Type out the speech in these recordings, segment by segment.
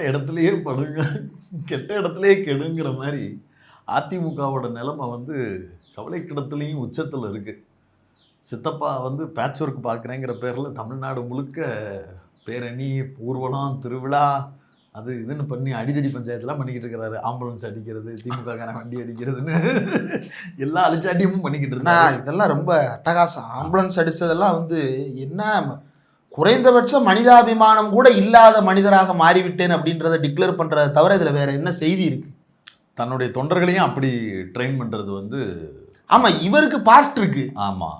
இடத்துலையே படுங்க, கெட்ட இடத்துலையே கெடுங்கிற மாதிரி அதிமுகவோட நிலைமை வந்து கவலைக்கிடத்துலையும் உச்சத்தில் இருக்குது. சித்தப்பா வந்து பேட்ச் ஒர்க் பார்க்குறேங்கிற பேரில் தமிழ்நாடு முழுக்க பேரணி, ஊர்வலம், திருவிழா, அது இதுன்னு பண்ணி அடிதடி பஞ்சாயத்துலாம் பண்ணிக்கிட்டு இருக்கிறாரு. ஆம்புலன்ஸ் அடிக்கிறது, திமுகக்கான வண்டி அடிக்கிறதுன்னு எல்லா அழிச்சாட்டியமும் பண்ணிக்கிட்டு இருந்தாங்க. இதெல்லாம் ரொம்ப அட்டகாசம். ஆம்புலன்ஸ் அடித்ததெல்லாம் வந்து என்ன, குறைந்தபட்ச மனிதாபிமானம் கூட இல்லாத மனிதராக மாறிவிட்டேன் அப்படின்றத டிக்ளேர் பண்ணுறதை தவிர இதில் வேற என்ன செய்தி இருக்கு? தன்னுடைய தொண்டர்களையும் அப்படி ட்ரெயின் பண்ணுறது வந்து, ஆமாம், இவருக்கு பாஸ்ட் இருக்கு. ஆமாம்,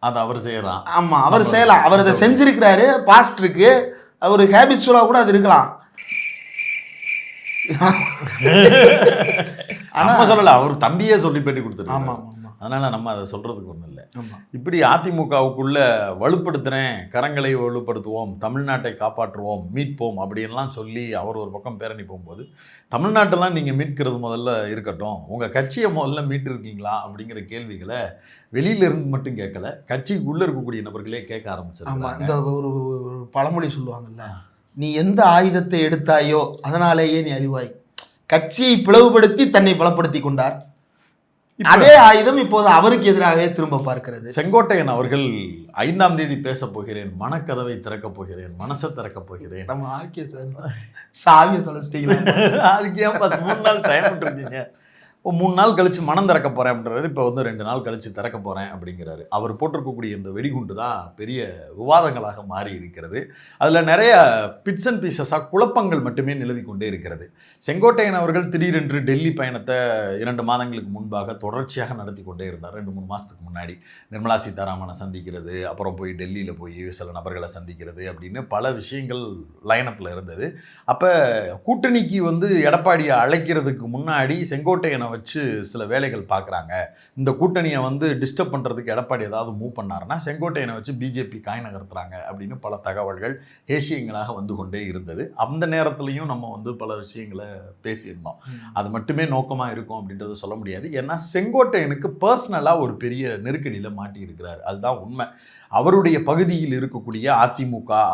அது அவர் செய்யலாம். ஆமாம், அவர் செய்யலாம். அவர் அதை செஞ்சிருக்கிறாரு, பாஸ்ட் இருக்கு. அவர் ஹேபிச்சுவலாக கூட அது இருக்கலாம். ஆனால் சொல்லலை, அவர் தம்பியே சொல்லி பேட்டி கொடுத்துருக்காரு. ஆமாம் ஆமாம், அதனால் நம்ம அதை சொல்கிறதுக்கு ஒன்றும் இல்லை. இப்படி அதிமுகவுக்குள்ள வலுப்படுத்துகிறேன், கரங்களை வலுப்படுத்துவோம், தமிழ்நாட்டை காப்பாற்றுவோம், மீட்போம் அப்படின்லாம் சொல்லி அவர் ஒரு பக்கம் பேரணி போகும்போது, தமிழ்நாட்டெல்லாம் நீங்கள் மீட்கிறது முதல்ல இருக்கட்டும், உங்கள் கட்சியை முதல்ல மீட்டிருக்கீங்களா அப்படிங்கிற கேள்விகளை வெளியிலேருந்து மட்டும் கேட்கல, கட்சிக்குள்ளே இருக்கக்கூடிய நபர்களே கேட்க ஆரம்பிச்சாங்க. ஆமாம், இந்த ஒரு பழமொழி சொல்லுவாங்கல்ல, நீ எந்த ஆயுதத்தை எடுத்தாயோ அதனாலேயே நீ அழிவாய். கட்சியை பிளவுபடுத்தி தன்னை பலப்படுத்தி கொண்டார். அதே ஆயுதம் இப்போது அவருக்கு எதிராகவே திரும்ப பார்க்கிறது. செங்கோட்டையன் அவர்கள் 5ஆம் தேதி பேச போகிறேன், மனக்கதவை திறக்கப் போகிறேன், மனசை திறக்கப் போகிறேன். நம்ம ஆர்கே சார் சாவியை தொலைச்சிட்டீங்களா? அதுக்கு ஏன் 3 நாள் டைம் விட்டுருக்கீங்க? 3 நாள் கழிச்சு மனம் திறக்க போகிறேன் அப்படின்றாரு. இப்போ வந்து 2 நாள் கழிச்சு திறக்க போகிறேன் அப்படிங்கிறாரு. அவர் போட்டிருக்கக்கூடிய இந்த வெடிகுண்டு தான் பெரிய விவாதங்களாக மாறி இருக்கிறது. அதில் நிறைய பிட்ஸ் அண்ட் பீசஸாக குழப்பங்கள் மட்டுமே நிலவி கொண்டே இருக்கிறது. செங்கோட்டையன் அவர்கள் திடீரென்று டெல்லி பயணத்தை 2 மாதங்களுக்கு முன்பாக தொடர்ச்சியாக நடத்தி கொண்டே இருந்தார். 2-3 மாதத்துக்கு முன்னாடி நிர்மலா சீதாராமனை சந்திக்கிறது, அப்புறம் போய் டெல்லியில் போய் சில நபர்களை சந்திக்கிறது அப்படின்னு பல விஷயங்கள் லைனப்பில் இருந்தது. அப்போ கூட்டணிக்கு வந்து எடப்பாடியை அழைக்கிறதுக்கு முன்னாடி செங்கோட்டையனை வச்சு சில வேலைகள் பார்க்குறாங்க. இந்த கூட்டணியை வந்து டிஸ்டர்ப் பண்ணுறதுக்கு எடப்பாடி ஏதாவது மூவ் பண்ணாருன்னா செங்கோட்டையனை வச்சு பிஜேபி காய் நகர்த்துறாங்க அப்படின்னு பல தகவல்கள் ஏசியங்களாக வந்து கொண்டே இருந்தது. அந்த நேரத்துலையும் நம்ம வந்து பல விஷயங்களை பேசியிருந்தோம். அது மட்டுமே நோக்கமாக இருக்கும் அப்படின்றத சொல்ல முடியாது. ஏன்னா செங்கோட்டையனுக்கு பர்சனலாக ஒரு பெரிய நெருக்கடியில் மாட்டி இருக்கிறார். அதுதான் உண்மை. அவருடைய பகுதியில் இருக்கக்கூடிய அதிமுக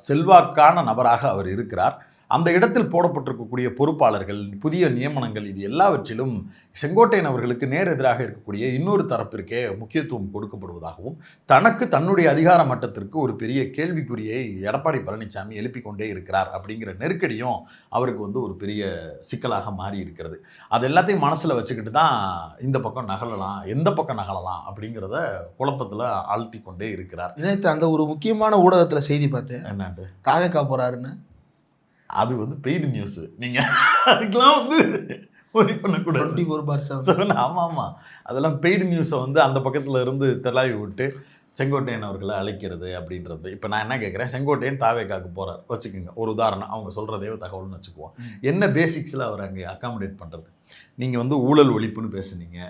செல்வாக்கான நபராக அவர் இருக்கிறார். அந்த இடத்தில் போடப்பட்டிருக்கக்கூடிய பொறுப்பாளர்கள், புதிய நியமனங்கள், இது எல்லாவற்றிலும் செங்கோட்டையன் அவர்களுக்கு நேர் எதிராக இருக்கக்கூடிய இன்னொரு தரப்பிற்கே முக்கியத்துவம் கொடுக்கப்படுவதாகவும், தனக்கு தன்னுடைய அதிகார மட்டத்திற்கு ஒரு பெரிய கேள்விக்குறியை எடப்பாடி பழனிசாமி எழுப்பிக் கொண்டே இருக்கிறார் அப்படிங்கிற நெருக்கடியும் அவருக்கு வந்து ஒரு பெரிய சிக்கலாக மாறி இருக்கிறது. அது எல்லாத்தையும் மனசில் வச்சுக்கிட்டு தான் இந்த பக்கம் நகலலாம், எந்த பக்கம் நகலலாம் அப்படிங்கிறத குழப்பத்தில் ஆழ்த்தி கொண்டே இருக்கிறார். நேற்று அந்த ஒரு முக்கியமான ஊடகத்தில் செய்தி பார்த்தேன், என்னண்டு தாவேக்கா போகிறாருன்னு. அது வந்து பெய்டு நியூஸ். நீங்கள் அதுக்கெலாம் வந்து ஒரி பண்ணக்கூடாது. 24/7. ஆமாம் ஆமாம், அதெல்லாம் பெய்டு நியூஸை வந்து அந்த பக்கத்தில் இருந்து தெலாவி விட்டு செங்கோட்டையன் அவர்களை அழைக்கிறது அப்படின்றது. இப்போ நான் என்ன கேட்குறேன், செங்கோட்டையன் தாவேக்காவுக்கு போகிறார் வச்சுக்கோங்க, ஒரு உதாரணம், அவங்க சொல்கிறதே தகவல்னு வச்சுக்குவோம். என்ன பேசிக்ஸில் அவர் அங்கே அகாமடேட் பண்ணுறது? நீங்கள் வந்து ஊழல் ஒழிப்புன்னு பேசுனீங்க,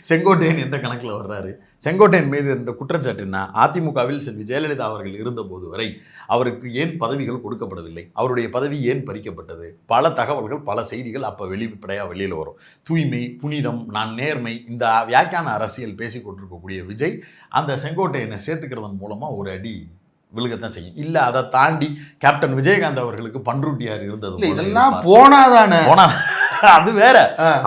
செங்கோட்டையன் எந்த கணக்கில் வர்றாரு? செங்கோட்டையன் மீது இந்த குற்றச்சாட்டுன்னா, அதிமுகவில் செல்வி ஜெயலலிதா அவர்கள் இருந்தபோது வரை அவருக்கு ஏன் பதவிகள் கொடுக்கப்படவில்லை, அவருடைய பதவி ஏன் பறிக்கப்பட்டது, பல தகவல்கள், பல செய்திகள் அப்போ வெளிப்படையாக வெளியில் வரும். தூய்மை, புனிதம், நான் நேர்மை, இந்த வியாக்கியான அரசியல் பேசி கொண்டிருக்கக்கூடிய விஜய் அந்த செங்கோட்டையனை சேர்த்துக்கிறதன் மூலமாக ஒரு அடி விழுகத்தான் செய்யும். இல்லை அதை தாண்டி கேப்டன் விஜயகாந்த் அவர்களுக்கு பண்ருட்டியார் இருந்தது, இதெல்லாம் போனாதானே போனா அது வேற.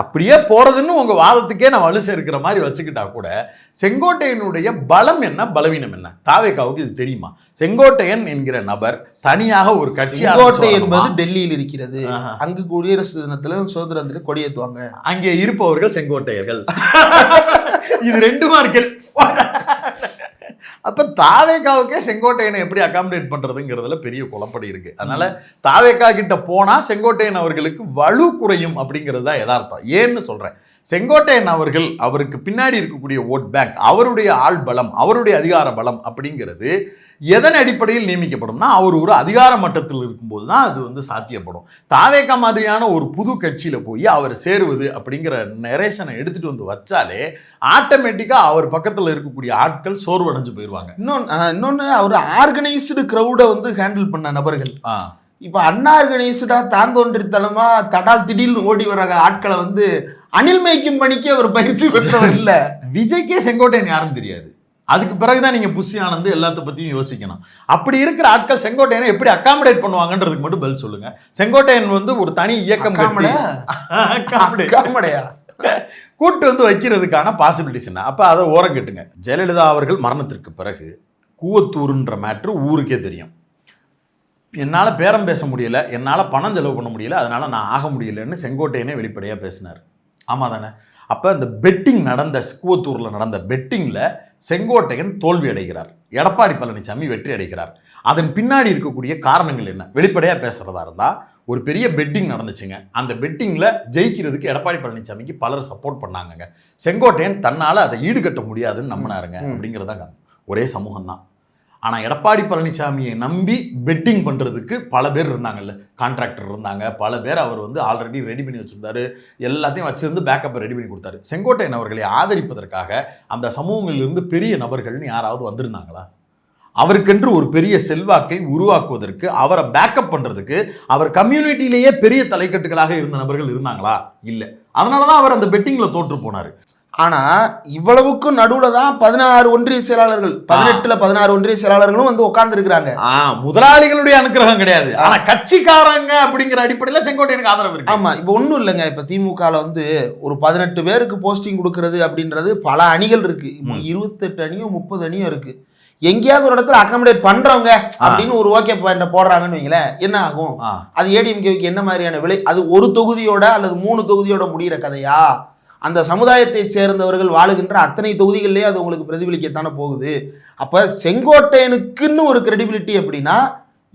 அப்படியே போறதுன்னு உங்க வாதத்துக்கே நான் வலு சேர்க்கிற மாதிரி வச்சுக்கிட்டா கூட, செங்கோட்டையனுடைய பலம் என்ன, பலவீனம் என்ன, தாவேக்காவுக்கு இது தெரியுமா? செங்கோட்டையன் என்கிற நபர் தனியாக ஒரு கட்சி, செங்கோட்டை என்பது டெல்லியில் இருக்கிறது, அங்கு குடியரசு தினத்துல சுதந்திர தினத்துல கொடியேற்றுவாங்க, அங்கே இருப்பவர்கள் செங்கோட்டையர்கள். இது 2 மார்க்கெட். அப்போ தாவேக்காவுக்கே செங்கோட்டையனை எப்படி அகாமடேட் பண்ணுறதுங்கிறதுல பெரிய குழப்படி இருக்குது. அதனால் தாவேக்கா கிட்ட போனால் செங்கோட்டையன் அவர்களுக்கு வலு குறையும் அப்படிங்கிறது தான் யதார்த்தம். ஏன்னு சொல்கிறேன், செங்கோட்டையன் அவர்கள், அவருக்கு பின்னாடி இருக்கக்கூடிய ஓட் பேங்க், அவருடைய ஆள் பலம், அவருடைய அதிகார பலம் அப்படிங்கிறது எதன் அடிப்படையில் நியமிக்கப்படும்னா, அவர் ஒரு அதிகார மட்டத்தில் இருக்கும்போது தான் அது வந்து சாத்தியப்படும். தாவேக்கா மாதிரியான ஒரு புது கட்சியில் போய் அவர் சேருவது அப்படிங்கிற நரேஷனை எடுத்துகிட்டு வந்து வச்சாலே ஆட்டோமேட்டிக்காக அவர் பக்கத்தில் இருக்கக்கூடிய ஆட்கள் சோர்வடைஞ்சு போயிடுவாங்க. இன்னொன்று அவர் ஆர்கனைஸ்டு க்ரௌடை வந்து ஹேண்டில் பண்ண நபர்கள். இப்போ அன்ஆர்கனைஸ்டா தாந்தோன்றித்தனமா தடால் திடீர்னு ஓடி வர ஆட்களை வந்து அணில் மேய்க்கும் பணிக்கு அவர் பயிற்சி பெற்றவர் இல்லை. விஜய்க்கே செங்கோட்டையன் யாரும் தெரியாது. அதுக்கு பிறகுதான் நீங்க புஷி ஆனந்த் எல்லாத்த பத்தியும் யோசிக்கணும். அப்படி இருக்கிற ஆட்கள் செங்கோட்டையனை எப்படி அகாமடேட் பண்ணுவாங்கன்றதுக்கு மட்டும் பதில் சொல்லுங்க. செங்கோட்டையன் வந்து ஒரு தனி இயக்கம் கூட்டு வந்து வைக்கிறதுக்கான பாசிபிலிட்டிஸ் என்ன? அப்ப அதை ஓரம் கட்டுங்க. ஜெயலலிதா அவர்கள் மரணத்திற்கு பிறகு கூவத்தூர்ன்ற மேட்ரு ஊருக்கே தெரியும். என்னால் பேரம் பேச முடியல, என்னால் பணம் செலவு பண்ண முடியல, அதனால நான் ஆக முடியலன்னு செங்கோட்டையனே வெளிப்படையாக பேசினார். ஆமாம் தானே? அப்போ இந்த பெட்டிங் நடந்த கூவத்தூரில் நடந்த பெட்டிங்கில் செங்கோட்டையன் தோல்வி அடைகிறார், எடப்பாடி பழனிசாமி வெற்றி அடைகிறார். அதன் பின்னாடி இருக்கக்கூடிய காரணங்கள் என்ன? வெளிப்படையாக பேசுகிறதா இருந்தால் ஒரு பெரிய பெட்டிங் நடந்துச்சுங்க. அந்த பெட்டிங்கில் ஜெயிக்கிறதுக்கு எடப்பாடி பழனிசாமிக்கு பலர் சப்போர்ட் பண்ணாங்கங்க. செங்கோட்டையன் தன்னால் அதை ஈடுகட்ட முடியாதுன்னு நம்பினாருங்க. அப்படிங்கிறதாங்க ஒரே சமூகம் தான். ஆனால் எடப்பாடி பழனிசாமியை நம்பி பெட்டிங் பண்ணுறதுக்கு பல பேர் இருந்தாங்கல்ல, கான்ட்ராக்டர் இருந்தாங்க, பல பேர் அவர் வந்து ஆல்ரெடி ரெடி பண்ணி வச்சுருந்தாரு, எல்லாத்தையும் வச்சுருந்து பேக்கப்பை ரெடி பண்ணி கொடுத்தாரு. செங்கோட்டையன் அவர்களை ஆதரிப்பதற்காக அந்த சமூகங்களிலிருந்து பெரிய நபர்கள்னு யாராவது வந்திருந்தாங்களா? அவருக்கென்று ஒரு பெரிய செல்வாக்கை உருவாக்குவதற்கு, அவரை பேக்கப் பண்ணுறதுக்கு அவர் கம்யூனிட்டியிலேயே பெரிய தலைக்கட்டுகளாக இருந்த நபர்கள் இருந்தாங்களா? இல்லை. அதனால தான் அவர் அந்த பெட்டிங்கில் தோற்று போனார். ஆனா இவ்வளவுக்கும் நடுவுல தான் 16 ஒன்றிய செயலாளர்கள், 18ல 16 ஒன்றிய செயலாளர்களும் வந்து உட்கார்ந்து இருக்கிறாங்க. முதலாளிகளுடைய அனுகிரகம் கிடையாது, ஆனா கட்சிக்காரங்க அப்படிங்கிற அடிப்படையில் செங்கோட்டையனுக்கு ஆதரவு இருக்கு. ஆமா, இப்ப ஒண்ணும் இல்லைங்க. இப்ப திமுகல வந்து ஒரு 18 பேருக்கு போஸ்டிங் கொடுக்கறது அப்படின்றது பல அணிகள் இருக்கு. 28 அணியும் 30 அணியும் இருக்கு. எங்கேயாவது ஒரு இடத்துல அகாமடேட் பண்றவங்க அப்படின்னு ஒரு ஓகே பாயிண்ட போடுறாங்கன்னு வைங்களேன், என்ன ஆகும்? அது ஏடிஎம்கேவுக்கு என்ன மாதிரியான விலை? அது ஒரு தொகுதியோட அல்லது 3 தொகுதியோட முடிகிற கதையா? அந்த சமுதாயத்தை சேர்ந்தவர்கள் வாழுகின்ற அத்தனை தொகுதிகளிலேயே அது உங்களுக்கு பிரதிபலிக்கத்தானே போகுது. அப்ப செங்கோட்டையனுக்குன்னு ஒரு கிரெடிபிலிட்டி அப்படின்னா,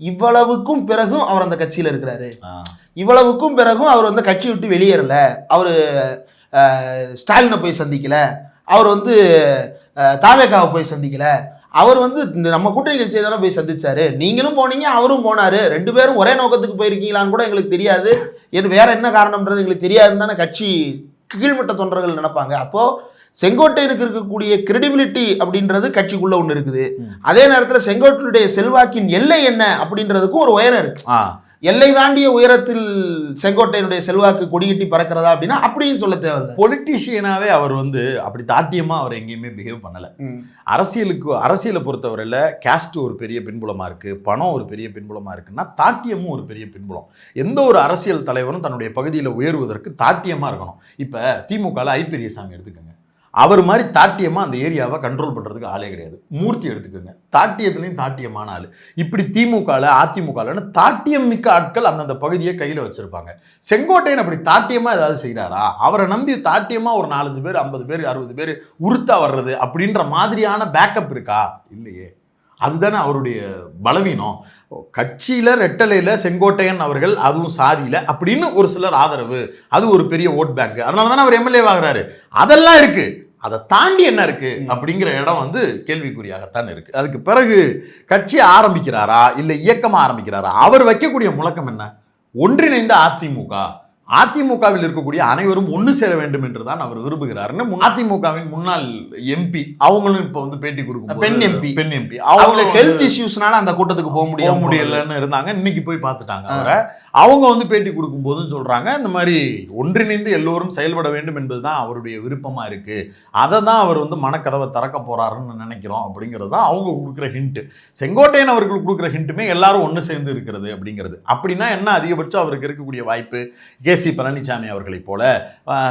இவ்வளவுக்கும் பிறகும் அவர் அந்த கட்சியில இருக்கிறாரு, இவ்வளவுக்கும் பிறகும் அவர் வந்து கட்சி விட்டு வெளியேறல, அவர் ஸ்டாலினை போய் சந்திக்கல, அவர் வந்து தாவேகாவை போய் சந்திக்கல, அவர் வந்து நம்ம கூட்டணி கட்சியை தானே போய் சந்திச்சாரு, நீங்களும் போனீங்க அவரும் போனாரு, 2 பேரும் ஒரே நோக்கத்துக்கு போயிருக்கீங்களான்னு கூட எங்களுக்கு தெரியாது, வேற என்ன காரணம்ன்றது எங்களுக்கு தெரியாதுன்னு தானே கட்சி கீழ்மட்ட தொண்டர்கள் நினைப்பாங்க. அப்போ செங்கோட்டையனுக்கு இருக்கக்கூடிய கிரெடிபிலிட்டி அப்படின்றது கட்சிக்குள்ள ஒண்ணு இருக்குது. அதே நேரத்தில் செங்கோட்டையுடைய செல்வாக்கின் எல்லை என்ன அப்படின்றதுக்கும் ஒரு உயரம் இருக்கு. எல்லை தாண்டிய உயரத்தில் செங்கோட்டையனுடைய செல்வாக்கு கொடிகட்டி பறக்கிறதா அப்படின்னா அப்படின்னு சொல்ல தேவையில்லை. பொலிட்டீஷியனாவே அவர் வந்து அப்படி தாட்டியமா அவர் எங்கேயுமே பிஹேவ் பண்ணல. அரசியலை பொறுத்தவரையில் கேஸ்ட் ஒரு பெரிய பின்புலமா இருக்கு, பணம் ஒரு பெரிய பின்புலமா இருக்குன்னா தாட்டியமும் ஒரு பெரிய பின்புலம். எந்த ஒரு அரசியல் தலைவரும் தன்னுடைய பகுதியில் உயர்வதற்கு தாட்டியமா இருக்கணும். இப்ப திமுகவில் ஐ பெரியசாமி எடுத்துக்கோங்க, அவர் மாதிரி தாட்டியமாக அந்த ஏரியாவை கண்ட்ரோல் பண்ணுறதுக்கு ஆளே கிடையாது. மூர்த்தி எடுத்துக்கோங்க, தாட்டியத்துலேயும் தாட்டியமான ஆள். இப்படி திமுகவில் அதிமுகலன்னு தாட்டியம் மிக்க ஆட்கள் அந்தந்த பகுதியை கையில் வச்சுருப்பாங்க. செங்கோட்டையன் அப்படி தாட்டியமாக ஏதாவது செய்கிறாரா? அவரை நம்பி தாட்டியமாக ஒரு 4-5 பேர் 50 பேர் 60 பேர் உருத்தா வர்றது அப்படின்ற மாதிரியான பேக்கப் இருக்கா? இல்லையே. அதுதானே அவருடைய பலவீனம். கட்சியில் ரெட்டலையில் செங்கோட்டையன் அவர்கள், அதுவும் சாதியில் அப்படின்னு ஒரு சிலர் ஆதரவு, அது ஒரு பெரிய ஓட் பேங்க், அதனால தானே அவர் எம்எல்ஏ ஆகிறாரு. அதெல்லாம் இருக்கு. அதை தாண்டி என்ன இருக்கு அப்படிங்கிற இடம் வந்து கேள்விக்குறியாகத்தான் இருக்கு. அதுக்கு பிறகு கட்சி ஆரம்பிக்கிறாரா இல்லை இயக்கமா ஆரம்பிக்கிறாரா? அவர் வைக்கக்கூடிய முழக்கம் என்ன? ஒன்றிணைந்த அதிமுக, அதிமுகவில் இருக்கக்கூடிய அனைவரும் ஒன்று சேர வேண்டும் என்று தான் அவர் விரும்புகிறாருன்னு அதிமுகவின் முன்னாள் எம்பி அவங்களும் இப்போ வந்து பேட்டி கொடுக்கும், பெண் எம்பி அவங்க ஹெல்த் இஷ்யூஸ்னால அந்த கூட்டத்துக்கு போக முடியலன்னு இருந்தாங்க. இன்னைக்கு போய் பார்த்துட்டாங்க அவரை. அவங்க வந்து பேட்டி கொடுக்கும் போதும் சொல்றாங்க, இந்த மாதிரி ஒன்றிணைந்து எல்லோரும் செயல்பட வேண்டும் என்பதுதான் அவருடைய விருப்பமா இருக்கு, அதை தான் அவர் வந்து மனக்கதவை திறக்க போறாருன்னு நினைக்கிறோம் அப்படிங்கிறது தான் அவங்க கொடுக்குற ஹிண்ட். செங்கோட்டையன் அவர்கள் கொடுக்குற ஹிண்ட்டுமே எல்லாரும் ஒன்று சேர்ந்து இருக்கிறது அப்படிங்கிறது. அப்படின்னா என்ன அதிகபட்சம் அவருக்கு இருக்கக்கூடிய வாய்ப்பு? கேசி பழனிசாமி அவர்களைப் போல,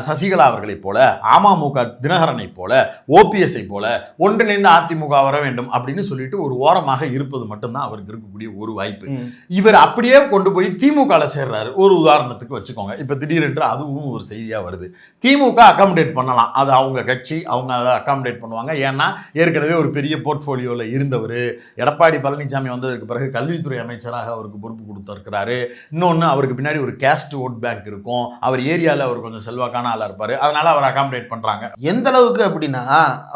சசிகலா அவர்களைப் போல, அமமுக தினகரனை போல, ஓபிஎஸ்ஐ போல ஒன்றிணைந்து அதிமுக வர வேண்டும் அப்படின்னு சொல்லிட்டு ஒரு ஓரமாக இருப்பது மட்டும்தான் அவருக்கு இருக்கக்கூடிய ஒரு வாய்ப்பு. இவர் அப்படியே கொண்டு போய் திமுக சேர்றாரு. ஒரு உதாரணத்துக்கு வச்சுக்கோங்க, இப்ப திடீரென்று அதுவும் ஒரு செய்தியா வருது, திமுக அகாமடேட் பண்ணலாம், அது அவங்க கட்சி, அவங்க அதை அகாமடேட் பண்ணுவாங்க. ஏன்னா ஏற்கனவே ஒரு பெரிய போர்ட்ஃபோலியோல இருந்தவர், எடப்பாடி பழனிசாமி வந்ததுக்கு பிறகு கல்வித்துறை அமைச்சராக அவருக்கு பொறுப்பு கொடுத்திருக்கிறாரு. இன்னொன்று, அவருக்கு பின்னாடி ஒரு கேஸ்ட் ஓட் பேங்க் இருக்கும், அவர் ஏரியாவில் அவர் கொஞ்சம் செல்வாக்கான ஆளா இருப்பாரு, அதனால அவர் அகாமடேட் பண்றாங்க. எந்த அளவுக்கு அப்படின்னா,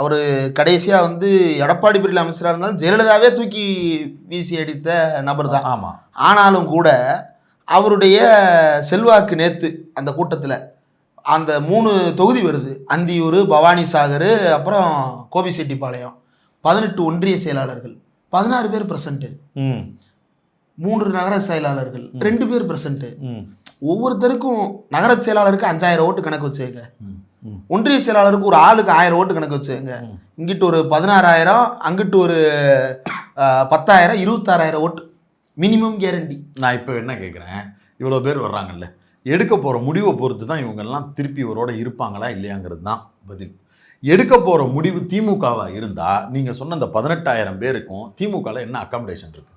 அவர் கடைசியா வந்து எடப்பாடி பிரிவில் அமைச்சராக இருந்தாலும் ஜெயலலிதாவே தூக்கி வீசி அடித்த நபர் தான். ஆமா. ஆனாலும் கூட அவருடைய செல்வாக்கு நேத்து அந்த கூட்டத்தில் அந்த 3 தொகுதி வருது, அந்தியூர், பவானி சாகர், அப்புறம் கோபிசெட்டிப்பாளையம், 18 ஒன்றிய செயலாளர்கள், 16 பேர் பிரசன்ட், 3 நகர செயலாளர்கள், 2 பேர் பிரசன்ட். ஒவ்வொருத்தருக்கும் நகர செயலாளருக்கு 5000 ஓட்டு கணக்கு வச்சுக்க. ஒன்றிய செயலாளருக்கு ஒரு ஆளுக்கு 1000 ஓட்டு கணக்கு வச்சுங்க. இங்கிட்டு ஒரு 16,000, அங்கிட்டு ஒரு 10,000, 26,000 ஓட்டு மினிமம் கேரண்டி. நான் இப்போ என்ன கேட்குறேன், இவ்வளோ பேர் வர்றாங்கல்ல, எடுக்க போகிற முடிவை பொறுத்து தான் இவங்கெல்லாம் திருப்பி இவரோட இருப்பாங்களா இல்லையாங்கிறது தான் பதில். எடுக்க போகிற முடிவு திமுகவாக இருந்தால் நீங்கள் சொன்ன அந்த 18,000 பேருக்கும் திமுகவில் என்ன அக்காமடேஷன் இருக்குது?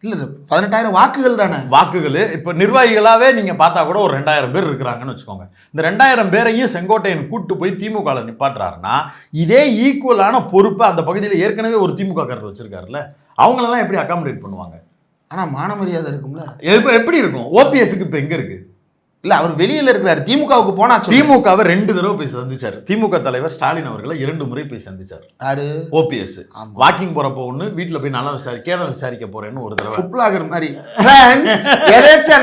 இல்லை 18,000 வாக்குகள் தானே. வாக்குகள் இப்போ நிர்வாகிகளாகவே நீங்கள் பார்த்தா கூட ஒரு 2,000 பேர் இருக்கிறாங்கன்னு வச்சுக்கோங்க. இந்த 2,000 பேரையும் செங்கோட்டையன் கூட்டு போய் திமுகவில் நிப்பாட்டுறாருன்னா இதே ஈக்குவலான பொறுப்பை அந்த பகுதியில் ஏற்கனவே ஒரு திமுக காரர் வச்சிருக்காருல்ல, அவங்களெல்லாம் எப்படி அக்காமடேட் பண்ணுவாங்க? ஆனால் மான மரியாதை இருக்கும்ல. எப்படி இருக்கும்? ஓபிஎஸ்க்கு இப்போ எங்கே இருக்குது? இல்லை, அவர் வெளியில் இருக்கிறார். திமுகவுக்கு போனா திமுகவை 2 தடவை போய் சந்திச்சார். திமுக தலைவர் ஸ்டாலின் அவர்களை 2 முறை போய் சந்திச்சார். யாரு? ஓபிஎஸ். வாக்கிங் போறப்போ ஒன்று, வீட்டில் போய் நல்லா விசாரிக்க போறேன்னு ஒரு தடவை. ஃபுட்லாகர் மாதிரி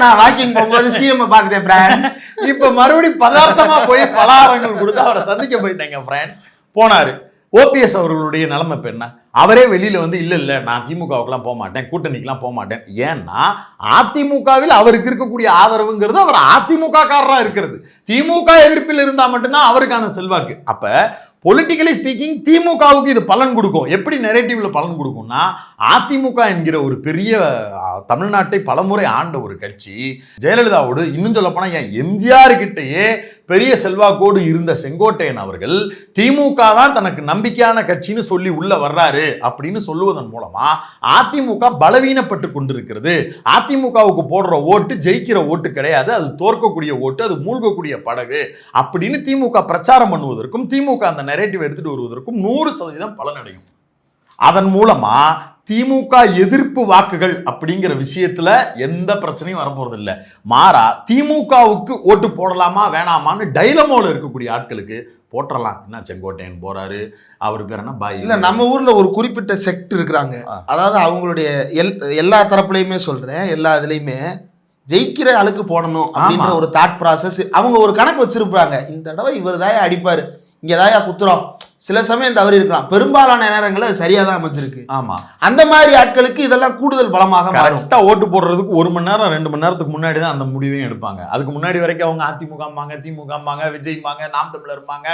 நான் வாக்கிங் போகும்போது சிஎம் பார்க்குறேன் ஃப்ரெண்ட்ஸ். இப்போ மறுபடியும் பதார்த்தமா போய் பலகாரங்கள் கொடுத்து அவரை சந்திக்க போயிட்டாங்க ஃப்ரெண்ட்ஸ். போனாரு. ஓபிஎஸ் அவர்களுடைய நிலைமை இப்போ என்ன? அவரே வெளியில வந்து இல்லை நான் திமுகவுக்குலாம் போக மாட்டேன், கூட்டணிக்கெல்லாம் போக மாட்டேன். ஏன்னா அதிமுகவில் அவருக்கு இருக்கக்கூடிய ஆதரவுங்கிறது அவர் அதிமுக காரராக இருக்கிறது. திமுக எதிர்ப்பில் இருந்தால் மட்டும்தான் அவருக்கான செல்வாக்கு. அப்ப பொலிட்டிக்கலி ஸ்பீக்கிங் திமுகவுக்கு இது பலன் கொடுக்கும். எப்படி நெரேட்டிவ்ல பலன் கொடுக்கும்னா, அதிமுக என்கிற ஒரு பெரிய தமிழ்நாட்டை பலமுறை ஆண்ட ஒரு கட்சி, ஜெயலலிதாவோடு இன்னும் சொல்ல போனா என் எம்ஜிஆர் கிட்டேயே பெரிய செல்வாக்கோடு இருந்த செங்கோட்டையன் அவர்கள் திமுக தான் தனக்கு நம்பிக்கையான கட்சின்னு சொல்லி உள்ள வர்றாரு அப்படின்னு சொல்லுவதன் மூலமா அதிமுக பலவீனப்பட்டு கொண்டிருக்கிறது. அதிமுகவுக்கு போடுற ஓட்டு ஜெயிக்கிற ஓட்டு கிடையாது, அது தோற்கக்கூடிய ஓட்டு, அது மூழ்கக்கூடிய படகு அப்படின்னு திமுக பிரச்சாரம் பண்ணுவதற்கும் திமுக அந்த நெரேட்டிவ் எடுத்துட்டு வருவதற்கும் 100% பலனடையும். அதன் மூலமா திமுக எதிர்ப்பு வாக்குகள் அப்படிங்கிற விஷயத்துல எந்த பிரச்சனையும் வரப்போறது இல்லை. மாறா திமுகவுக்கு ஓட்டு போடலாமா வேணாமான்னு டைலமோல இருக்கக்கூடிய ஆட்களுக்கு போட்டுறலாம். என்ன செங்கோட்டையன் போறாரு, அவரு பேர் என்ன பாய் இல்ல, நம்ம ஊர்ல ஒரு குறிப்பிட்ட செக்ட் இருக்கிறாங்க. அதாவது அவங்களுடைய எல்லா தரப்புலையுமே சொல்றேன், எல்லா இதுலையுமே ஜெயிக்கிற ஆளுக்கு போடணும் அப்படின்ற ஒரு தாட் ப்ராசஸ் அவங்க ஒரு கணக்கு வச்சிருப்பாங்க. இந்த தடவை இவர் தாயா அடிப்பாரு, இங்க தாயா குத்துறோம். சில சமயம் தவறி இருக்கலாம், பெரும்பாலான நேரங்களில் அது சரியா தான் அமைஞ்சிருக்கு. ஆமா, அந்த மாதிரி ஆட்களுக்கு இதெல்லாம் கூடுதல் பலமாக கரெக்டா ஓட்டு போடுறதுக்கு 1 மணி நேரம் 2 மணி நேரத்துக்கு முன்னாடி தான் அந்த முடிவையும் எடுப்பாங்க. அதுக்கு முன்னாடி வரைக்கும் அவங்க அதிமுகம்பாங்க, திமுகம்பாங்க, விஜய்பாங்க, நாம் தமிழர்பாங்க,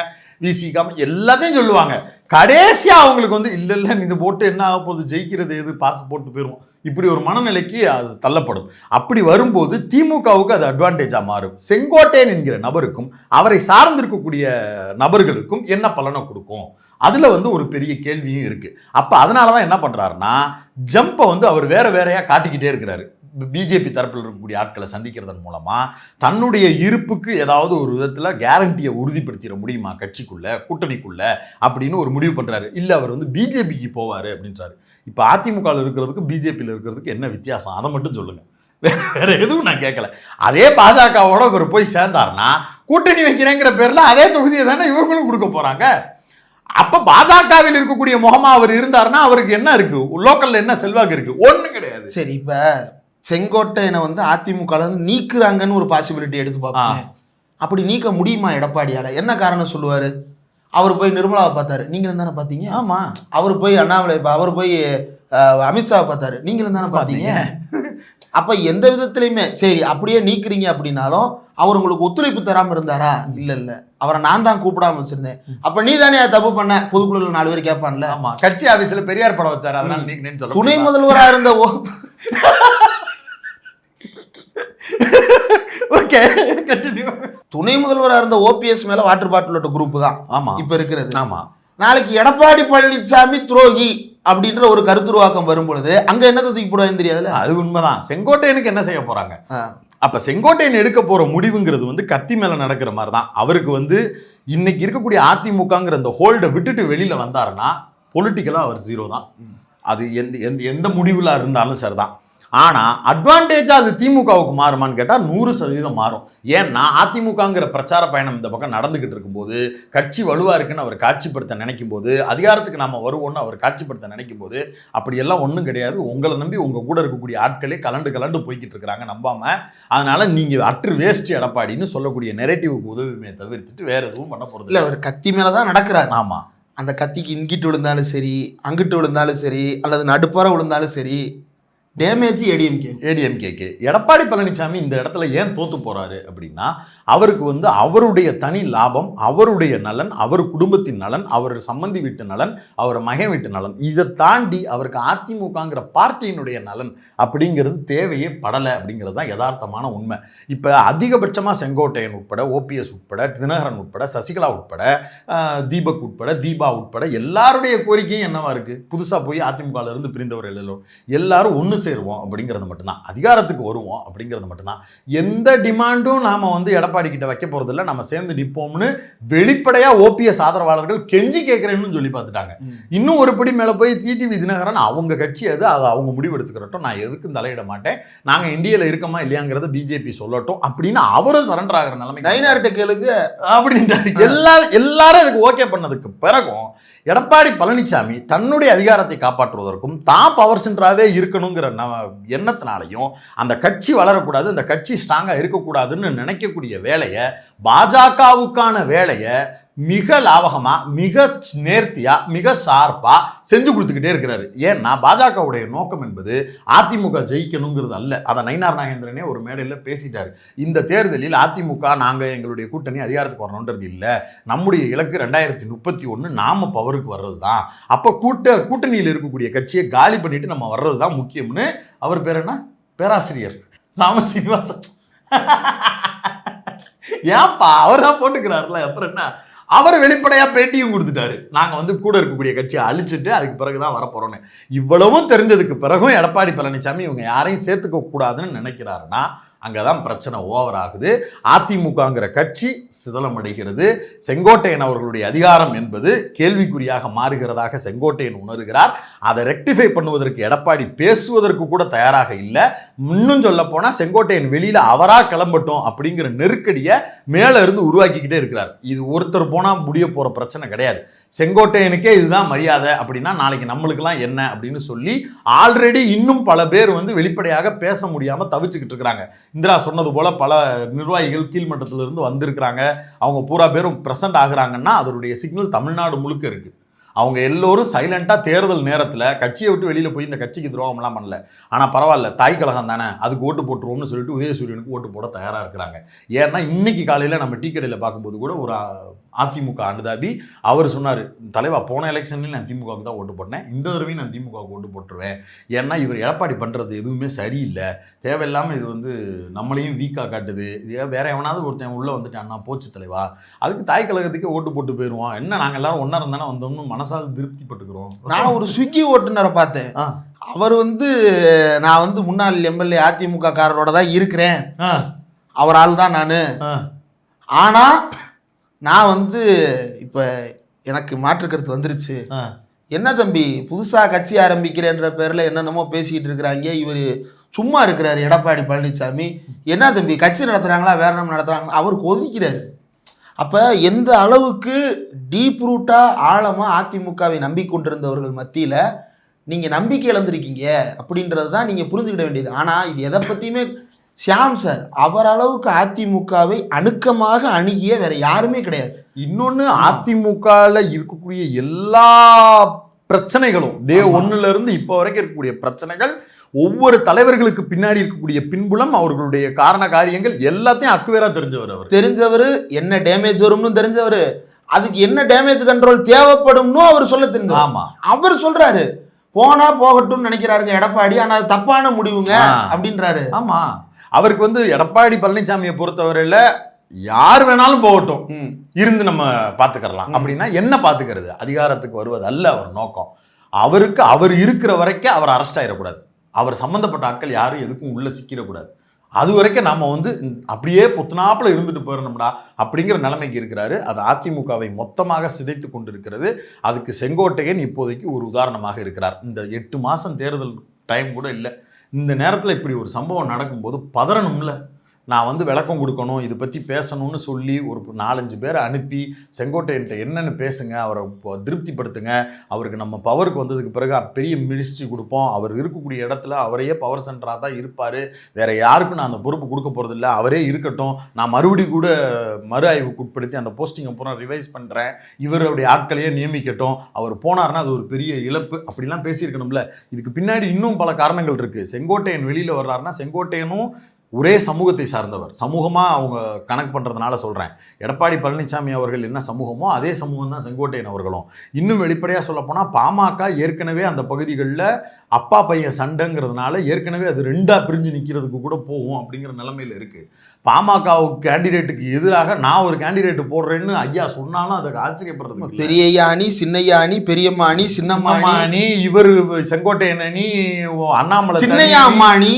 விசிகாம் எல்லாத்தையும் சொல்லுவாங்க. கடைசியா அவங்களுக்கு வந்து இல்ல இது போட்டு என்ன ஆக போகுது, ஜெயிக்கிறது எது, பார்த்து போட்டு போயிடும், இப்படி ஒரு மனநிலைக்கு அது தள்ளப்படும். அப்படி வரும்போது திமுகவுக்கு அது அட்வான்டேஜா மாறும். செங்கோட்டையன் என்கிற நபருக்கும் அவரை சார்ந்திருக்கக்கூடிய நபர்களுக்கும் என்ன பலனை கொடுக்கும், அதுல வந்து ஒரு பெரிய கேள்வியும் இருக்கு. அப்ப அதனாலதான் என்ன பண்றாருன்னா, ஜம்பை வந்து அவர் வேறையா காட்டிக்கிட்டே இருக்கிறாரு. பிஜேபி தரப்பில் இருக்கக்கூடிய ஆட்களை சந்திக்கிறதன் மூலமா தன்னுடைய இருப்புக்கு ஏதாவது ஒரு விதத்துல கேரண்டியை உறுதிப்படுத்திட முடியுமா கட்சிக்குள்ள, கூட்டணிக்குள்ள அப்படின்னு ஒரு முடிவு பண்றாரு. இல்ல அவர் வந்து பிஜேபிக்கு போவாரு அப்படின்றாரு. இப்ப அதிமுக இருக்கிறதுக்கு பிஜேபியில் இருக்கிறதுக்கு என்ன வித்தியாசம், அதை மட்டும் சொல்லுங்க. வேற எதுவும் நான் கேட்கல. அதே பாஜகவோட இவர் போய் சேர்ந்தாருன்னா கூட்டணி வைக்கிறேங்கிற பேர்ல அதே தொகுதியை தானே இவர்களும் கொடுக்க போறாங்க. அப்ப பாஜகவில் இருக்கக்கூடிய முகமா அவர் இருந்தாருன்னா அவருக்கு என்ன இருக்கு, லோக்கல்ல என்ன செல்வாக்கு இருக்கு? ஒண்ணும் கிடையாது. சரி, இப்ப செங்கோட்டையனை வந்து அதிமுக நீக்குறாங்கன்னு ஒரு பாசிபிலிட்டி எடுத்து பார்ப்போம். அப்படி நீக்க முடியுமா எடப்பாடியால? என்ன காரணம் சொல்லுவாரு? அவர் போய் நிர்மலாவை பார்த்தாரு, நீங்களும் தானே பார்த்தீங்க. ஆமா, அவர் போய் அண்ணாமலை, அவர் போய் அமித்ஷாவை பார்த்தாரு, நீங்களும் தானே பார்த்தீங்க. அப்ப எந்த விதத்திலையுமே சரி அப்படியே நீக்குறீங்க அப்படின்னாலும் அவர் உங்களுக்கு ஒத்துழைப்பு தராம இருந்தாரா? இல்ல, அவரை நான் தான் கூப்பிடாம வச்சிருந்தேன். அப்ப நீ தானே தப்பு பண்ண, பொதுக்குழுல 4 பேர் கேட்பான்ல. ஆமா, கட்சி ஆபீஸ்ல பெரியார் படம் வச்சாரு, அதனால நீக்குனேன்னு சொல்ல. துணை முதல்வரா இருந்த துணை முதல்வரா இருந்த ஓபிஎஸ் மேல வாட்டர் பாட்டில் குரூப் தான் ஆமா இப்ப இருக்கிறது. ஆமா, நாளைக்கு எடப்பாடி பழனிசாமி துரோகி அப்படின்ற ஒரு கருத்துருவாக்கம் வரும் பொழுது அங்க என்னத்தை தூக்கி போடுவான்னு தெரியாதுல்ல. அது உண்மைதான். செங்கோட்டையனுக்கு என்ன செய்ய போறாங்க? அப்ப செங்கோட்டையன் எடுக்க போற முடிவுங்கிறது வந்து கத்தி மேல நடக்கிற மாதிரி தான். அவருக்கு வந்து இன்னைக்கு இருக்கக்கூடிய அதிமுகங்கிற அந்த ஹோல்டை விட்டுட்டு வெளியில வந்தாருன்னா பொலிட்டிக்கலா அவர் 0 தான். அது எந்த முடிவுல இருந்தாலும் சரிதான். ஆனா அட்வான்டேஜா அது திமுகவுக்கு மாறுமான்னு கேட்டா 100% மாறும். ஏன்னா அதிமுகங்கிற பிரச்சார பயணம் இந்த பக்கம் நடந்துகிட்டு இருக்கும்போது, கட்சி வலுவா இருக்குன்னு அவர் காட்சிப்படுத்த நினைக்கும் போது, அதிகாரத்துக்கு நாம வருவோம்னு அவர் காட்சிப்படுத்த நினைக்கும் போது, அப்படியெல்லாம் ஒன்றும் கிடையாது. உங்களை நம்பி உங்க கூட இருக்கக்கூடிய ஆட்களே கலண்டு போய்கிட்டு இருக்கிறாங்க நம்பாம. அதனால நீங்க அற்று வேஸ்ட் எடப்பாடின்னு சொல்லக்கூடிய நெரேட்டிவுக்கு உதவியுமே தவிர்த்துட்டு வேற எதுவும் பண்ண போறது இல்லை. அவர் கத்தி மேலதான் நடக்கிறார். ஆமா, அந்த கத்திக்கு இங்கிட்டு விழுந்தாலும் சரி, அங்கிட்டு விழுந்தாலும் சரி, அல்லது நடுப்புற விழுந்தாலும் சரி, டேமேஜ் ஏடிஎம்கேக்கு. எடப்பாடி பழனிசாமி இந்த இடத்துல ஏன் தோத்து போறாரு அப்படின்னா, அவருக்கு வந்து அவருடைய தனி லாபம், அவருடைய நலன், அவர் குடும்பத்தின் நலன், அவர் சம்பந்தி வீட்டு நலன், அவர் மகன் வீட்டு நலன், இதை தாண்டி அவருக்கு அதிமுகங்கிற பார்ட்டியினுடைய நலன் அப்படிங்கிறது தேவையே படலை அப்படிங்கிறது தான் யதார்த்தமான உண்மை. இப்போ அதிகபட்சமாக செங்கோட்டையன் உட்பட, ஓபிஎஸ் உட்பட, தினகரன் உட்பட, சசிகலா உட்பட, தீபக் உட்பட, தீபா உட்பட எல்லாருடைய கோரிக்கையும் என்னவா இருக்குது? புதுசாக போய் அதிமுகவிலிருந்து பிரிந்தவர் எல்லாரும் ஒன்று சேருவோம் அப்படிங்கிறது மட்டும்தான், அதிகாரத்துக்கு வருவோம் அப்படிங்கிறது மட்டும்தான். எந்த டிமாண்டும் நாம் வந்து எடப்பாடி கிட்ட வைக்க போகிறதில்ல, நம்ம சேர்ந்து நிற்போம்னு வெளிப்படையாக ஓபிஎஸ் ஆதரவாளர்கள் கெஞ்சி கேட்குறேன்னு சொல்லி பார்த்துட்டாங்க. இன்னும் ஒரு படி மேலே போய் டிடிவி தினகரன் அவங்க கட்சி அதை அவங்க முடிவு எடுத்துக்கிறட்டும், நான் எதுக்கும் தலையிட மாட்டேன், நாங்கள் இந்தியாவில் இருக்கமா இல்லையாங்கிறத பிஜேபி சொல்லட்டும் அப்படின்னு அவரும் சரண்டர் ஆகிற நிலைமை நயினார்ட்ட கேளுங்க அப்படின்றாரு. எல்லாரும் இதுக்கு ஓகே பண்ணதுக்கு பிறகும் எடப்பாடி பழனிசாமி தன்னுடைய அதிகாரத்தை காப்பாற்றுவதற்கும் தான் பவர் சென்டராகவே இருக்கணுங்கிற எண்ணத்தினாலையும் அந்த கட்சி வளரக்கூடாது, அந்த கட்சி ஸ்ட்ராங்காக இருக்கக்கூடாதுன்னு நினைக்கக்கூடிய வேலையை, பாஜகவுக்கான வேலையை மிக லாபகமாக, மிக நேர்த்தியாக, மிக ஷார்ப்பாக செஞ்சு கொடுத்துக்கிட்டே இருக்கிறாரு. ஏன்னா பாஜகவுடைய நோக்கம் என்பது அதிமுக ஜெயிக்கணுங்கிறது அல்ல. அதை நயினார் நாகேந்திரனே ஒரு மேடையில் பேசிட்டார். இந்த தேர்தலில் அதிமுக நாங்கள் எங்களுடைய கூட்டணி அதிகாரத்துக்கு வரணுன்றது இல்லை, நம்முடைய இலக்கு 2031 நாம பவருக்கு வர்றது தான். அப்போ கூட்டணியில் இருக்கக்கூடிய கட்சியை காலி பண்ணிட்டு நம்ம வர்றது தான் முக்கியம்னு அவர் பேர் என்ன, பேராசிரியர் ராம சீனிவாசன் ஏன்ப்பா அவர் தான் போட்டுக்கிறாருல, அப்புறம் என்ன, அவர் வெளிப்படையாக பேட்டியும் கொடுத்துட்டாரு. நாங்கள் வந்து கூட இருக்கக்கூடிய கட்சியை அழிச்சிட்டு அதுக்கு பிறகு தான் வரப்போகிறோன்னு. இவ்வளவும் தெரிஞ்சதுக்கு பிறகும் எடப்பாடி பழனிசாமி இவங்க யாரையும் சேர்த்துக்க கூடாதுன்னு நினைக்கிறாருன்னா அங்கே தான் பிரச்சனை ஓவர் ஆகுது. அதிமுகங்கிற கட்சி சிதலமடைகிறது. செங்கோட்டையன் அவர்களுடைய அதிகாரம் என்பது கேள்விக்குறியாக மாறுகிறதாக செங்கோட்டையன் உணர்கிறார். அதை ரெக்டிஃபை பண்ணுவதற்கு எடப்பாடி பேசுவதற்கு கூட தயாராக இல்லை. இன்னும் சொல்ல போனால் செங்கோட்டையன் வெளியில் அவராக கிளம்பட்டும் அப்படிங்கிற நெருக்கடியை மேலே இருந்து உருவாக்கிக்கிட்டே இருக்கிறார். இது ஒருத்தர் போனால் முடிய போகிற பிரச்சனை கிடையாது. செங்கோட்டையனுக்கே இதுதான் மரியாதை அப்படின்னா நாளைக்கு நம்மளுக்கெல்லாம் என்ன அப்படின்னு சொல்லி ஆல்ரெடி இன்னும் பல பேர் வந்து வெளிப்படையாக பேச முடியாமல் தவிச்சுக்கிட்டு இருக்கிறாங்க. இந்திரா சொன்னது போல பல நிர்வாகிகள் கீழ்மட்டத்திலிருந்து வந்திருக்கிறாங்க. அவங்க பூரா பேரும் ப்ரெசென்ட் ஆகுறாங்கன்னா அதனுடைய சிக்னல் தமிழ்நாடு முழுக்க இருக்குது. அவங்க எல்லோரும் சைலண்டாக தேர்தல் நேரத்தில் கட்சியை விட்டு வெளியில் போய் இந்த கட்சிக்கு துரோகம்லாம் பண்ணல, ஆனால் பரவாயில்ல தாய் கழகம் தானே அதுக்கு ஓட்டு போட்டுருவோம்னு சொல்லிட்டு உதயசூரியனுக்கு ஓட்டு போட தயாராக இருக்கிறாங்க. ஏன்னா இன்னைக்கு காலையில் நம்ம டீ கடையில் பார்க்கும்போது கூட ஒரு அதிமுக அனுதாபி அவர் சொன்னார், தலைவா போன எலெக்ஷன்லையும் நான் திமுகவுக்கு தான் ஓட்டு போட்டேன், இந்த தடவையும் நான் திமுகவுக்கு ஓட்டு போட்டுருவேன், ஏன்னா இவர் எடப்பாடி பண்ணுறது எதுவுமே சரியில்லை, தேவையில்லாமல் இது வந்து நம்மளையும் வீக்காக காட்டுது, வேற எவனாவது ஒருத்தன் உள்ளே வந்துட்டான்னா போச்சு தலைவா, அதுக்கு தாய் கழகத்துக்கு ஓட்டு போட்டு போயிடுவோம், என்ன நாங்கள் எல்லாரும் ஒன்றா இருந்தானே வந்தோம்னு மனசால் திருப்தி பட்டுக்கிறோம். நான் ஒரு ஸ்விக்கி ஓட்டுநரை பார்த்தேன். அவர் வந்து நான் வந்து முன்னாள் எம்எல்ஏ அதிமுக காரரோட தான் இருக்கிறேன், அவர் ஆள் தான் நான், ஆனால் நான் வந்து இப்போ எனக்கு மாற்று கருத்து வந்துருச்சு, என்ன தம்பி புதுசாக கட்சி ஆரம்பிக்கிறேன்ற பேரில் என்னென்னமோ பேசிக்கிட்டு இருக்கிறாங்க, இவர் சும்மா இருக்கிறாரு எடப்பாடி பழனிசாமி, என்ன தம்பி கட்சி நடத்துகிறாங்களா வேற என்ன நடத்துகிறாங்களா, அவர் கொதிக்கிறாரு. அப்போ எந்த அளவுக்கு டீப் ரூட்டாக ஆழமாக அதிமுகவை நம்பிக்கொண்டிருந்தவர்கள் மத்தியில் நீங்கள் நம்பிக்கை இழந்திருக்கீங்க அப்படின்றது தான் நீங்கள் புரிஞ்சுக்கிட வேண்டியது. ஆனால் இது எதை பற்றியுமே ஷியாம் சார் அவர் அளவுக்கு அதிமுகவை அணுக்கமாக அணுகிய வேற யாருமே கிடையாது. இன்னொன்று அதிமுகவில் இருக்கக்கூடிய எல்லா பிரச்சனைகளும் டே 1ல இருந்து இப்போ வரைக்கும் இருக்கக்கூடிய பிரச்சனைகள், ஒவ்வொரு தலைவர்களுக்கு பின்னாடி இருக்கக்கூடிய பின்புலம், அவர்களுடைய காரண காரியங்கள் எல்லாத்தையும் அக்குவேரா தெரிஞ்சவர், என்ன டேமேஜ் வரும்னு தெரிஞ்சவர், அதுக்கு என்ன டேமேஜ் கண்ட்ரோல் தேவைப்படும்னு அவர் சொல்ல தெரிஞ்சவர். ஆமா, அவர் சொல்றாரு போனா போகட்டும் நினைக்கிறாருங்க எடப்பாடி, ஆனா அது தப்பான முடிவுங்க அப்படின்றாரு. ஆமா, அவருக்கு வந்து எடப்பாடி பழனிசாமியை பொறுத்தவரையில் யார் வேணாலும் போகட்டும், இருந்து நம்ம பார்த்துக்கலாம் அப்படின்னா என்ன பார்த்துக்கிறது, அதிகாரத்துக்கு வருவது அல்ல அவர் நோக்கம். அவருக்கு அவர் இருக்கிற வரைக்கும் அவர் அரெஸ்ட் ஆகிடக்கூடாது, அவர் சம்மந்தப்பட்ட ஆட்கள் யாரும் எதுக்கும் உள்ள சிக்கிடக்கூடாது, அது வரைக்கும் நம்ம வந்து அப்படியே பொத்துனாப்பில் இருந்துட்டு போயிடணும்டா அப்படிங்கிற நிலைமைக்கு இருக்கிறாரு. அது அதிமுகவை மொத்தமாக சிதைத்து கொண்டிருக்கிறது. அதுக்கு செங்கோட்டையன் இப்போதைக்கு ஒரு உதாரணமாக இருக்கிறார். இந்த 8 மாதம் தேர்தல் டைம் கூட இல்லை, இந்த நேரத்தில் இப்படி ஒரு சம்பவம் நடக்கும்போது பதறணும்ல. நான் வந்து விளக்கம் கொடுக்கணும், இதை பற்றி பேசணும்னு சொல்லி ஒரு 4-5 பேரை அனுப்பி செங்கோட்டையன்ட்ட என்னென்னு பேசுங்க, அவரை திருப்திப்படுத்துங்க, அவருக்கு நம்ம பவருக்கு வந்ததுக்கு பிறகு பெரிய மினிஸ்ட்ரி கொடுப்போம், அவர் இருக்கக்கூடிய இடத்துல அவரையே பவர் சென்டராக தான் இருப்பார், வேற யாருக்கும் நான் அந்த பொறுப்பு கொடுக்க போகிறதில்ல, அவரே இருக்கட்டும், நான் மறுபடியும் கூட மறு ஆய்வுக்கு உட்படுத்தி அந்த போஸ்டிங்கை பூரா ரிவைஸ் பண்ணுறேன், இவருடைய ஆட்களையே நியமிக்கட்டும், அவர் போனார்னா அது ஒரு பெரிய இழப்பு, அப்படிலாம் பேசியிருக்கணும்ல. இதுக்கு பின்னாடி இன்னும் பல காரணங்கள் இருக்குது. செங்கோட்டையன் வெளியில் வர்றாருன்னா செங்கோட்டையனும் ஒரே சமூகத்தை சார்ந்தவர், சமூகமாக அவங்க கணக்கு பண்ணுறதுனால சொல்கிறேன். எடப்பாடி பழனிசாமி அவர்கள் என்ன சமூகமோ அதே சமூகம் தான் செங்கோட்டையன் அவர்களும். இன்னும் வெளிப்படையாக சொல்லப்போனால் பாமக ஏற்கனவே அந்த பகுதிகளில் அப்பா பையன் சண்டைங்கிறதுனால ஏற்கனவே அது 2ஆக பிரிஞ்சு நிற்கிறதுக்கு கூட போகும் அப்படிங்கிற நிலைமையில் இருக்குது. பாமகவுக்கு கேண்டிடேட்டுக்கு எதிராக நான் ஒரு கேண்டிடேட் போடுறேன்னு ஐயா சொன்னாலும் அதுக்கு ஆச்சரியப்படுறது. பெரியய்யா அணி, சின்னையா அணி, பெரியம்மா அணி, சின்னம்மா அணி, இவர் செங்கோட்டையன் அணி, அண்ணாமலை சின்னையா அம்மா அணி,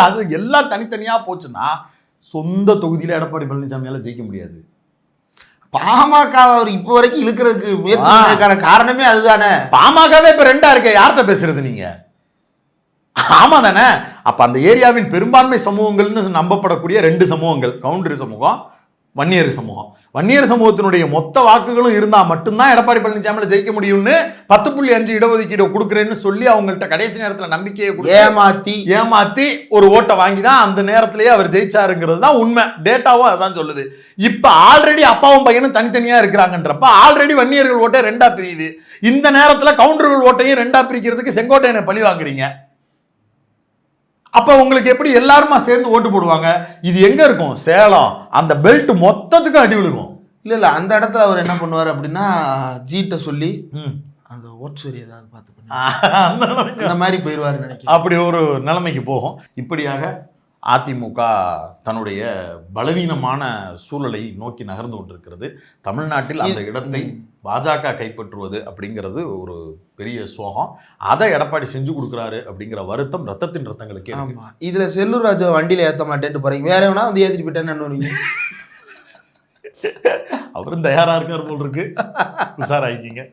அது எல்லாம் தனித்தனியா போச்சுன்னா சொந்த தொகுதியில எடப்பாடி பழனிசாமியால ஜெயிக்க முடியாது. பாமக அவர் இப்போ வரைக்கும் இழுக்கிறதுக்கு முயற்சி பண்ணதுக்கான காரணமே அதுதானே. பாமகவே இப்ப 2ஆ இருக்க, யார்கிட்ட பேசுறது நீங்க? ஆமா தானே. அப்ப அந்த ஏரியாவின் பெரும்பான்மை சமூகங்கள்னு நம்பப்படக்கூடிய 2 சமூகங்கள், கவுண்டரி சமூகம், வன்னியர் சமூகம். வன்னியர் சமூகத்தினுடைய மொத்த வாக்குகளும் இருந்தா மட்டும்தான் எடப்பாடி பழனிசாமியில ஜெயிக்க முடியும்னு 10.5 இடஒதுக்கீடு கொடுக்குறேன்னு சொல்லி அவங்கள்ட்ட கடைசி நேரத்தில் நம்பிக்கையை ஏமாத்தி ஒரு ஓட்டை வாங்கி தான் அந்த நேரத்திலேயே அவர் ஜெயிச்சாருங்கிறது தான் உண்மை. டேட்டாவும் அதான் சொல்லுது. இப்ப ஆல்ரெடி அப்பாவும் பையனும் தனித்தனியா இருக்கிறாங்கன்றப்ப ஆல்ரெடி வன்னியர்கள் ஓட்டை 2ஆ பிரியுது. இந்த நேரத்தில் கவுண்டர்கள் ஓட்டையும் 2ஆ பிரிக்கிறதுக்கு செங்கோட்டையனை பழி வாங்குறீங்க. அப்ப உங்களுக்கு எப்படி எல்லாருமா சேர்ந்து ஓட்டு போடுவாங்க? இது எங்க இருக்கும்? சேலம். அந்த பெல்ட் மொத்தத்துக்கும் அடி விழுகும். இல்ல அந்த இடத்துல அவர் என்ன பண்ணுவார் அப்படின்னா, ஜீட்ட சொல்லி அந்த ஓட்சரி ஏதாவது பார்த்து அந்த மாதிரி போயிடுவார் நினைக்கிறேன். அப்படி ஒரு நிலைமைக்கு போகும். இப்படியாக அதிமுக தன்னுடைய பலவீனமான சூழலை நோக்கி நகர்ந்து கொண்டிருக்கிறது. தமிழ்நாட்டில் அந்த இடத்தை பாஜக கைப்பற்றுவது அப்படிங்கிறது ஒரு பெரிய சோகம். அதை எடப்பாடி செஞ்சு கொடுக்குறாரு அப்படிங்கிற வருத்தம் ரத்தத்தின் ரத்தங்களுக்கே. ஆமா, இதுல செல்லூர் ராஜா வண்டியில ஏற்ற மாட்டேன்ட்டு போறீங்க, வேற எவனா வந்து ஏற்றிட்டு போயிட்டேன்னு அவரும் தயாரா இருக்கார் போல் இருக்கு. உஷாராயிக்கிங்க.